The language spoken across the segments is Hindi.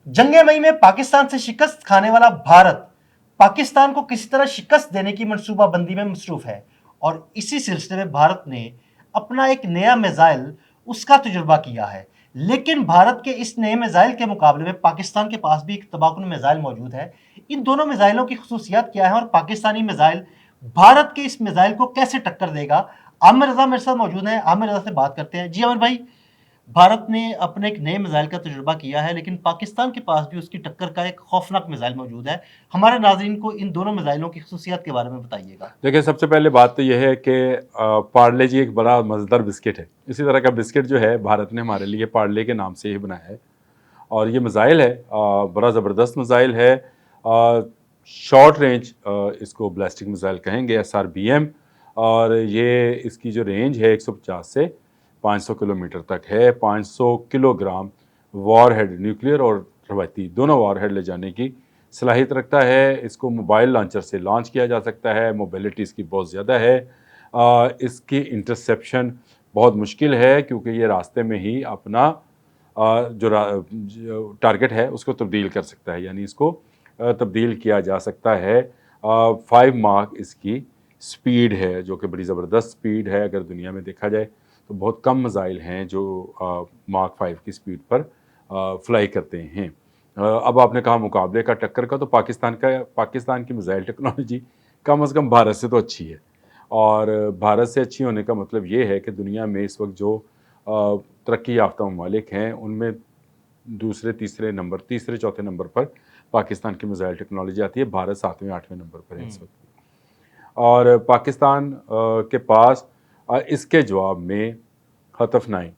जंगे मई में पाकिस्तान से शिकस्त खाने वाला भारत पाकिस्तान को किसी तरह शिकस्त देने की मंसूबाबंदी में मसरूफ है और इसी सिलसिले में भारत ने अपना एक नया मिसाइल उसका तजुर्बा किया है। लेकिन भारत के इस नए मिसाइल के मुकाबले में पाकिस्तान के पास भी एक तबाहकुन मिसाइल मौजूद है। इन दोनों मिसाइलों की खसूसियात क्या है और पाकिस्तानी मिसाइल भारत के इस मिसाइल को कैसे टक्कर देगा? आमिर रजा मेरे साथ मौजूद है। आमिर रजा से बात करते हैं। जी आमिर भाई, भारत ने अपने एक नए मिसाइल का तजुर्बा किया है, लेकिन पाकिस्तान के पास भी उसकी टक्कर का एक खौफनाक मिसाइल मौजूद है। हमारे नाजरीन को इन दोनों मिसाइलों की खसूसियात के बारे में बताइएगा। देखिए, सबसे पहले बात तो यह है कि पार्ले जी एक बड़ा मज़ेदार बिस्किट है। इसी तरह का बिस्किट जो है भारत ने हमारे लिए पार्ले के नाम से ही बनाया है। और ये मिसाइल है, बड़ा ज़बरदस्त मिसाइल है। शॉर्ट रेंज इसको बैलिस्टिक मिसाइल कहेंगे, SRBM। और ये इसकी जो रेंज है 150 से 500 किलोमीटर तक है। 500 किलोग्राम वॉरहेड, न्यूक्लियर और रवायती दोनों वॉरहेड ले जाने की सलाहियत रखता है। इसको मोबाइल लॉन्चर से लॉन्च किया जा सकता है। मोबिलिटी इसकी बहुत ज़्यादा है। इसकी इंटरसेप्शन बहुत मुश्किल है क्योंकि ये रास्ते में ही अपना जो टारगेट है उसको तब्दील कर सकता है, यानी इसको तब्दील किया जा सकता है। 5 मार्क इसकी स्पीड है, जो कि बड़ी ज़बरदस्त स्पीड है। अगर दुनिया में देखा जाए तो बहुत कम मिसाइल हैं जो मार्क 5 की स्पीड पर फ्लाई करते हैं। अब आपने कहा मुकाबले का, टक्कर का, तो पाकिस्तान की मिसाइल टेक्नोलॉजी कम से कम भारत से तो अच्छी है। और भारत से अच्छी होने का मतलब ये है कि दुनिया में इस वक्त जो तरक्की याफ्ता ममालिक हैं उनमें दूसरे तीसरे चौथे नंबर पर पाकिस्तान की मिसाइल टेक्नोलॉजी आती है। भारत 7वें 8वें नंबर पर है इस वक्त। और पाकिस्तान के पास इसके जवाब में हतफ 9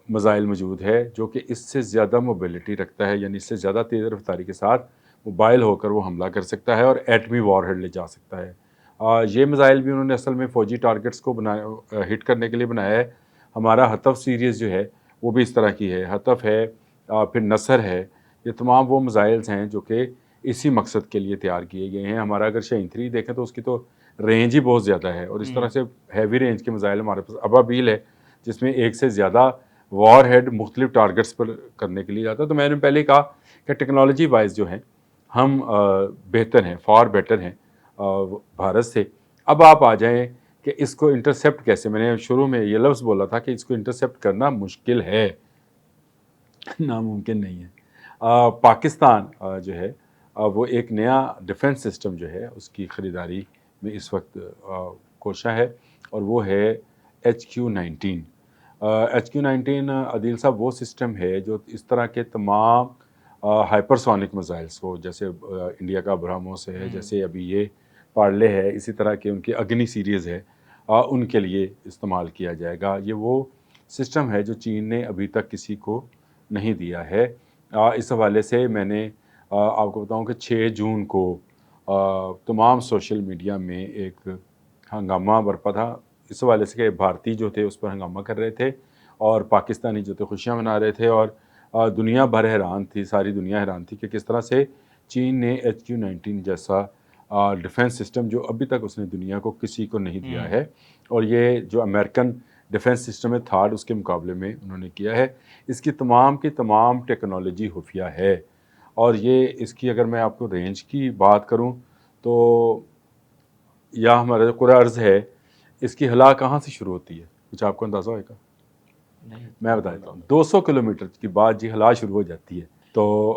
मिसाइल मौजूद है, जो कि इससे ज़्यादा मोबिलिटी रखता है, यानी इससे ज़्यादा तेज़ रफ्तारी के साथ मोबाइल होकर वो हमला कर सकता है और एटमी वॉरहेड ले जा सकता है। ये मिसाइल भी उन्होंने असल में फ़ौजी टारगेट्स को हिट करने के लिए बनाया है। हमारा हतफ सीरीज़ जो है वो भी इस तरह की है। हतफ है, फिर नसर है। ये तमाम वो मिसाइल्स हैं जो कि इसी मकसद के लिए तैयार किए गए हैं। हमारा अगर शाहीन 3 देखें तो उसकी तो रेंज ही बहुत ज़्यादा है। और इस तरह से हैवी रेंज के मिसाइल हमारे पास अबाबील है, जिसमें एक से ज़्यादा वॉर हेड मुख्तलिफ टारगेट्स पर करने के लिए जाता है। तो मैंने पहले कहा कि टेक्नोलॉजी वाइज जो है हम बेहतर हैं, फार बेटर हैं भारत से। अब आप आ जाएं कि इसको इंटरसेप्ट कैसे। मैंने शुरू में ये लफ्ज़ बोला था कि इसको इंटरसेप्ट करना मुश्किल है, नामुमकिन नहीं है। पाकिस्तान जो है वो एक नया डिफेंस सिस्टम जो है उसकी ख़रीदारी में इस वक्त कोशा है, और वो है HQ-19। HQ-19 अदील साहब वो सिस्टम है जो इस तरह के तमाम हाइपरसोनिक मिसाइल्स को, जैसे इंडिया का ब्रह्मोस है, जैसे अभी ये पार्ले है, इसी तरह के उनकी अग्नि सीरीज़ है, उनके लिए इस्तेमाल किया जाएगा। ये वो सिस्टम है जो चीन ने अभी तक किसी को नहीं दिया है। इस हवाले से मैंने आपको बताऊं कि 6 जून को तमाम सोशल मीडिया में एक हंगामा बरपा था इस हवाले से कि भारतीय जो थे उस पर हंगामा कर रहे थे और पाकिस्तानी जो थे खुशियाँ मना रहे थे। और दुनिया भर हैरान थी, सारी दुनिया हैरान थी कि किस तरह से चीन ने HQ-19 जैसा डिफेंस सिस्टम, जो अभी तक उसने दुनिया को किसी को नहीं दिया है, और ये जो अमेरिकन डिफेंस सिस्टम है थर्ड, उसके मुकाबले में उन्होंने किया है। इसकी तमाम की तमाम टेक्नोलॉजी खुफिया है। और ये इसकी अगर मैं आपको रेंज की बात करूं तो या हमारा जो कुल अर्ज़ है इसकी हला कहाँ से शुरू होती है, कुछ आपको अंदाज़ा होगा? मैं बता देता हूँ, 200 किलोमीटर की बाद जी हला शुरू हो जाती है। तो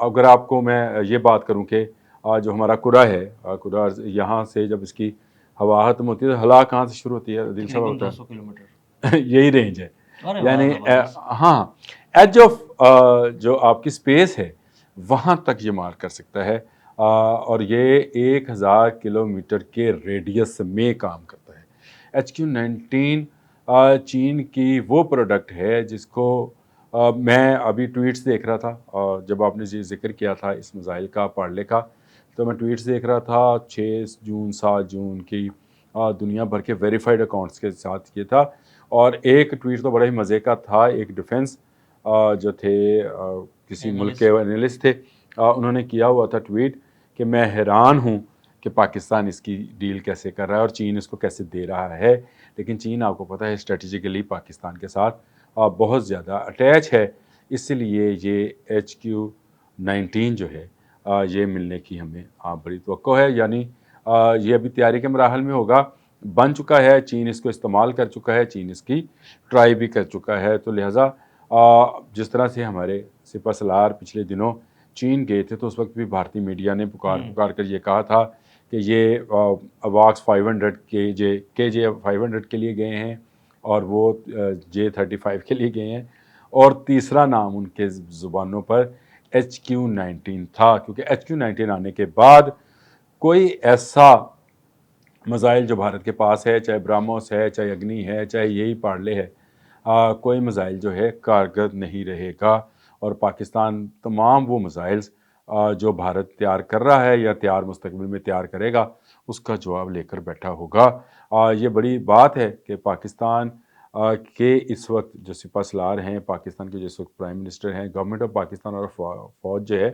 अगर आपको मैं ये बात करूँ कि जो हमारा कुरा है, कुरा यहाँ से जब इसकी हवा खत्म होती है तो हला कहाँ से शुरू होती है दिल साहब होता है? 200 किलोमीटर। यही रेंज है। अरे वाह, यानी जबरदस्त। हाँ, एज ऑफ जो आपकी स्पेस है वहाँ तक ये मार कर सकता है। और ये 1000 किलोमीटर के रेडियस में काम करता है। HQ-19 चीन की वो प्रोडक्ट है जिसको मैं अभी ट्वीट्स देख रहा था, जब आपने ये जिक्र किया था इस मिसाइल का, पार्ले का, तो मैं ट्वीट्स देख रहा था 6 जून 7 जून की दुनिया भर के वेरीफाइड अकाउंट्स के साथ ये था। और एक ट्वीट तो बड़ा ही मज़े का था। एक डिफेंस जो थे किसी मुल्क के एनालिस्ट थे, उन्होंने किया हुआ था ट्वीट कि मैं हैरान हूँ कि पाकिस्तान इसकी डील कैसे कर रहा है और चीन इसको कैसे दे रहा है। लेकिन चीन आपको पता है स्ट्रेटजिकली पाकिस्तान के साथ बहुत ज़्यादा अटैच है, इसलिए ये HQ 19 जो है ये मिलने की हमें बड़ी तवक्को है। यानी ये अभी तैयारी के मराहल में होगा, बन चुका है, चीन इसको इस्तेमाल कर चुका है, चीन इसकी ट्राई भी कर चुका है। तो लिहाजा जिस तरह से हमारे सिपह सलार पिछले दिनों चीन गए थे, तो उस वक्त भी भारतीय मीडिया ने पुकार कर ये कहा था कि ये अवाक्स 500 के जे 500 के लिए गए हैं और वो J-35 के लिए गए हैं, और तीसरा नाम उनके ज़ुबानों पर HQ-19 था, क्योंकि HQ-19 आने के बाद कोई ऐसा मिसाइल जो भारत के पास है, चाहे ब्रह्मोस है, चाहे अग्नि है, चाहे यही पार्ले है, कोई मिसाइल जो है कारगर नहीं रहेगा। और पाकिस्तान तमाम वो मिसाइल्स जो भारत तैयार कर रहा है या तैयार मुस्तकबिल में तैयार करेगा, उसका जवाब लेकर बैठा होगा। ये बड़ी बात है कि पाकिस्तान के इस वक्त जो सिपह सलार हैं, पाकिस्तान के जिस वक्त प्राइम मिनिस्टर हैं, गवर्नमेंट ऑफ पाकिस्तान और फ़ौज जो है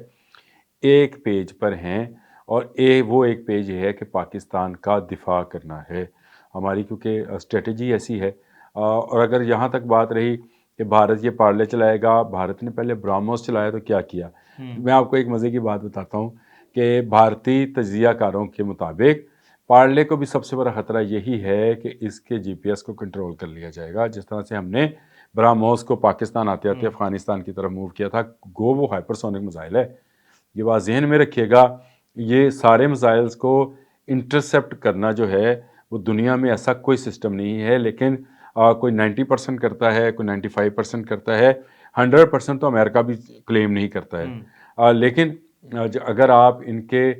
एक पेज पर हैं, और वो एक पेज ये है कि पाकिस्तान का दिफा करना है हमारी, क्योंकि स्ट्रेटजी ऐसी है। और अगर यहाँ तक बात रही कि भारत ये पार्ले चलाएगा, भारत ने पहले ब्रह्मोस चलाया तो क्या किया। मैं आपको एक मज़े की बात बताता हूँ कि भारतीय तजियाकारों के मुताबिक पार्ले को भी सबसे बड़ा ख़तरा यही है कि इसके GPS को कंट्रोल कर लिया जाएगा। जिस तरह से हमने ब्रह्मोस को पाकिस्तान आते आते अफ़गानिस्तान की तरफ मूव किया था, गो वो हाइपरसोनिक मिसाइल है, ये बात जहन में रखिएगा। ये सारे मिसाइल्स को इंटरसेप्ट करना जो है वो दुनिया में ऐसा कोई सिस्टम नहीं है, लेकिन कोई 90% करता है, कोई 95% करता है, 100% तो अमेरिका भी क्लेम नहीं करता है। लेकिन अगर आप इनके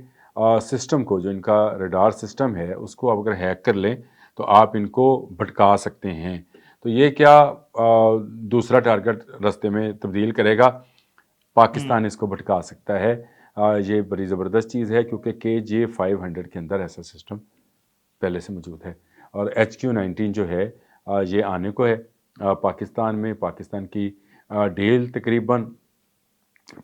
सिस्टम को, जो इनका रडार सिस्टम है, उसको आप अगर हैक कर लें तो आप इनको भटका सकते हैं। तो ये क्या दूसरा टारगेट रास्ते में तब्दील करेगा, पाकिस्तान इसको भटका सकता है। ये बड़ी ज़बरदस्त चीज़ है, क्योंकि KJ-500 के अंदर ऐसा सिस्टम पहले से मौजूद है। और HQ-19 जो है ये आने को है पाकिस्तान में। पाकिस्तान की डील तकरीबन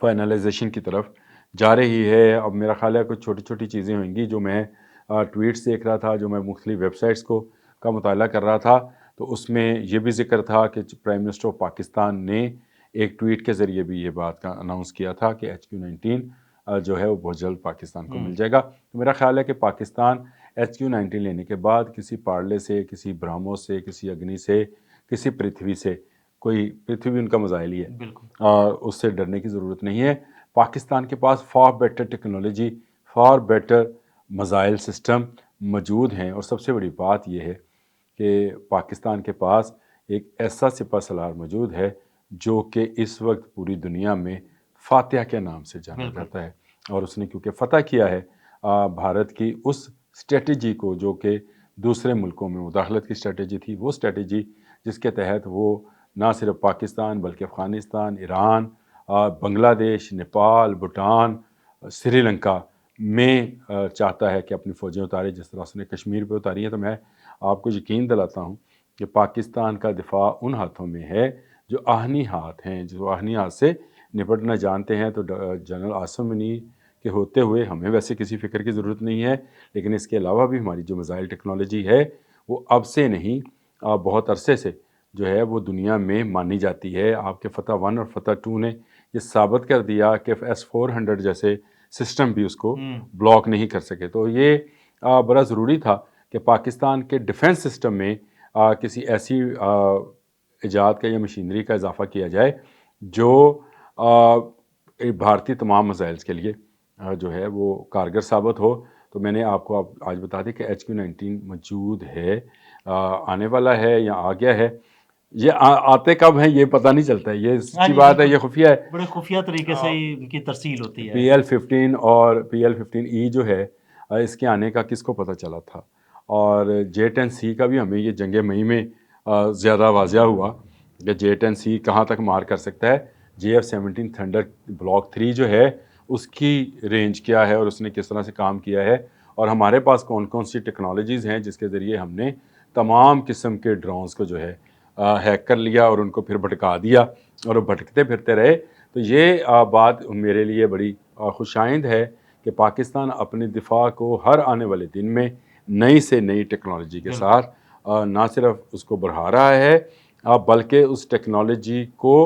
फाइनलाइजेशन की तरफ जा रही है। अब मेरा ख्याल है कुछ छोटी छोटी चीज़ें होंगी जो मैं ट्वीट्स देख रहा था, जो मैं मुख्तलिफ वेबसाइट्स का मुताला कर रहा था, तो उसमें ये भी जिक्र था कि प्राइम मिनिस्टर ऑफ पाकिस्तान ने एक ट्वीट के ज़रिए भी ये बात का अनाउंस किया था कि HQ-19 जो है वो बहुत जल्द पाकिस्तान को मिल जाएगा। तो मेरा ख्याल है कि पाकिस्तान HQ-19 लेने के बाद किसी पार्ले से, किसी ब्रह्मोस से, किसी अग्नि से, किसी पृथ्वी से, कोई पृथ्वी भी उनका मिसाइल ही है, उससे डरने की ज़रूरत नहीं है। पाकिस्तान के पास far better technology, far better missile system मौजूद हैं। और सबसे बड़ी बात यह है कि पाकिस्तान के पास एक ऐसा सिपह सलार मौजूद है जो कि इस वक्त पूरी दुनिया में फातिहा के नाम से जाना जाता है। और उसने क्योंकि फ़तह किया है भारत की उस स्ट्रेटजी को, जो कि दूसरे मुल्कों में मुदाखलत की स्ट्रेटजी थी, वो स्ट्रेटजी जिसके तहत वो ना सिर्फ पाकिस्तान बल्कि अफ़गानिस्तान, ईरान, बांग्लादेश, नेपाल, भूटान, श्रीलंका में चाहता है कि अपनी फ़ौजें उतारे, जिस तरह उसने कश्मीर पे उतारी है। तो मैं आपको यकीन दिलाता हूँ कि पाकिस्तान का दिफा उन हाथों में है जो आहनी हाथ हैं, जो आहनी हाथ से निपटना जानते हैं। तो जनरल आसिम मनी के होते हुए हमें वैसे किसी फ़िक्र की ज़रूरत नहीं है, लेकिन इसके अलावा भी हमारी जो मिसाइल टेक्नोलॉजी है वो अब से नहीं बहुत अरसे से जो है वो दुनिया में मानी जाती है। आपके फ़तह 1 और फ़तह 2 ने ये साबित कर दिया कि S-400 जैसे सिस्टम भी उसको ब्लॉक नहीं कर सके। तो ये बड़ा ज़रूरी था कि पाकिस्तान के डिफेंस सिस्टम में किसी ऐसी इजाद का या मशीनरी का इजाफ़ा किया जाए जो भारतीय तमाम मिसाइल्स के लिए जो है वो कारगर साबित हो। तो मैंने आपको आज बता दें कि HQ-19 मौजूद है, आने वाला है या आ गया है। ये आते कब हैं ये पता नहीं चलता है, ये सच्ची बात है, ये खुफिया है, बड़े खुफिया तरीके से इनकी तरसील होती है। PL-15 और PL-15E जो है इसके आने का किसको पता चला था। और J-10C का भी हमें ये जंग मई में ज़्यादा वाज़िया हुआ कि J-10C कहाँ तक मार कर सकता है। JF-17 थंडर ब्लॉक 3 जो है उसकी रेंज क्या है और उसने किस तरह से काम किया है, और हमारे पास कौन कौन सी टेक्नोलॉजीज़ हैं जिसके ज़रिए हमने तमाम किस्म के ड्रोन्स को जो है हैक कर लिया और उनको फिर भटका दिया और वो भटकते फिरते रहे। तो ये बात मेरे लिए बड़ी खुशाइंद है कि पाकिस्तान अपने दिफा को हर आने वाले दिन में नई से नई टेक्नोलॉजी के साथ ना सिर्फ उसको बढ़ा रहा है बल्कि उस टेक्नोलॉजी को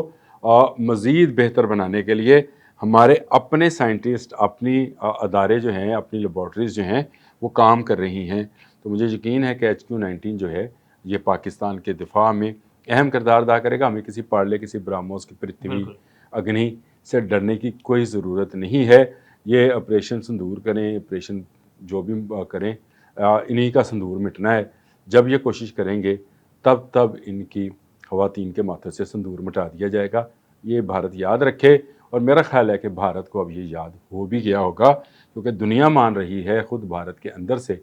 मज़ीद बेहतर बनाने के लिए हमारे अपने साइंटिस्ट, अपनी अदारे जो हैं, अपनी लेबॉर्ट्रीज़ जो हैं, वो काम कर रही हैं। तो मुझे यकीन है कि HQ-19 जो है, ये पाकिस्तान के दिफा में अहम किरदार अदा करेगा। हमें किसी पार्ले, किसी ब्रह्मोस की पृथ्वी बिल्कुल। अग्नि से डरने की कोई ज़रूरत नहीं है। ये ऑपरेशन सिंदूर करें, ऑपरेशन जो भी करें, इन्हीं का सिंदूर मिटना है। जब ये कोशिश करेंगे, तब तब इनकी ख़वातीन के माथे से सिंदूर मिटा दिया जाएगा। ये भारत याद रखे, और मेरा ख़्याल है कि भारत को अब ये याद हो भी गया होगा, क्योंकि दुनिया मान रही है, ख़ुद भारत के अंदर से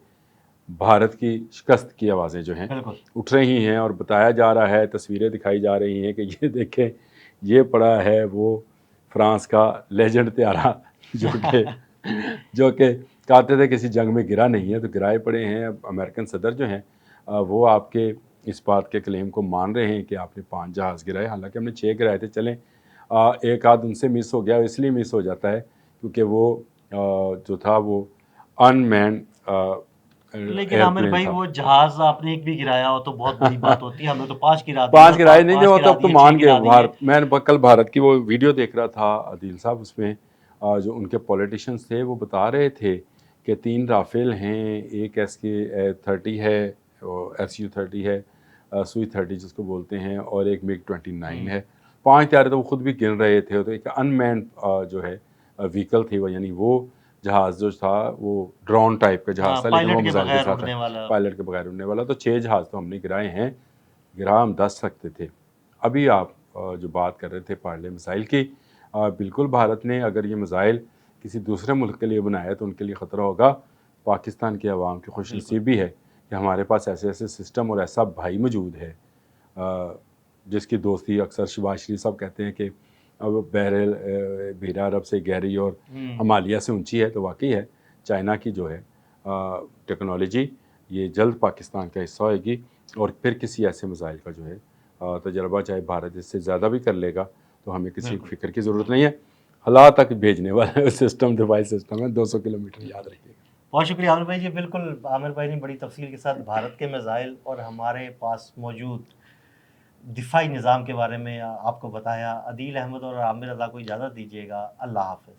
भारत की शिकस्त की आवाज़ें जो हैं बिल्कुल। उठ रही हैं, और बताया जा रहा है, तस्वीरें दिखाई जा रही हैं कि ये देखें, ये पड़ा है वो फ्रांस का लेजेंड त्यारा जो कि कहते थे किसी जंग में गिरा नहीं है, तो गिराए पड़े हैं। अब अमेरिकन सदर जो हैं वो आपके इस बात के क्लेम को मान रहे हैं कि आपने 5 जहाज़ गिराए, हालांकि हमने 6 गिराए थे। चलें, एक आध उनसे मिस हो गया, इसलिए मिस हो जाता है क्योंकि वो जो था वो अनमैन्ड लेकिन आमिर एयरप्लेन भाई, था। वो जहाज़ आपने एक भी गिराया हो तो बहुत बड़ी बात होती है। हमने तो 5 गिरा दिए, 5 और गिराए नहीं, 5 जो गिरा अब तो दिए, 6 मान गए। गिरा दिए। मैं कल भारत की वो वीडियो देख रहा था, आदिल साहब, उसमें जो उनके पॉलिटिशियंस थे वो बता रहे थे कि 3 राफेल हैं, एक SK-30 है, और SU-30 है, Su-30 जिसको बोलते हैं, और एक MiG-29 है। 5 त्यारे तो वो खुद भी गिन रहे थे। तो एक अनमैन्ड जो है व्हीकल थी वो, यानी वो जहाज़ जो था वो ड्रोन टाइप का हाँ, जहाज़ था, लेकिन वो पायलट के मिसाइल के बगैर साथ है, उड़ने वाला। पायलट के बगैर उड़ने वाला। तो 6 जहाज़ तो हमने गिराए हैं, गिरा हम 10 सकते थे। अभी आप जो बात कर रहे थे पार्ले मिसाइल की, बिल्कुल भारत ने अगर ये मिसाइल किसी दूसरे मुल्क के लिए बनाया तो उनके लिए ख़तरा होगा। पाकिस्तान की आवाम की बिल्कुल। खुशनसीबी है कि हमारे पास ऐसे ऐसे सिस्टम और ऐसा भाई मौजूद है, जिसकी दोस्ती अक्सर शहबाज शरीफ साहब कहते हैं कि अब बहरा अरब से गहरी और हिमालय से ऊंची है। तो वाकई है, चाइना की जो है टेक्नोलॉजी ये जल्द पाकिस्तान का हिस्सा होगी, और फिर किसी ऐसे मिसाइल का जो है तजर्बा चाहे भारत इससे ज़्यादा भी कर लेगा, तो हमें किसी बिल्कुल। फ़िक्र की ज़रूरत नहीं है। हला तक भेजने वाला सिस्टम, डिवाइस सिस्टम है, 200 किलोमीटर, याद रखिएगा। बहुत शुक्रिया आमिर भाई जी। बिल्कुल, आमिर भाई ने बड़ी तफसील के साथ भारत के मिसाइल और हमारे पास मौजूद दिफाई निज़ाम के बारे में आपको बताया। अदील अहमद और आमिर रज़ा को इजाज़त दीजिएगा। अल्लाह हाफ़िज़।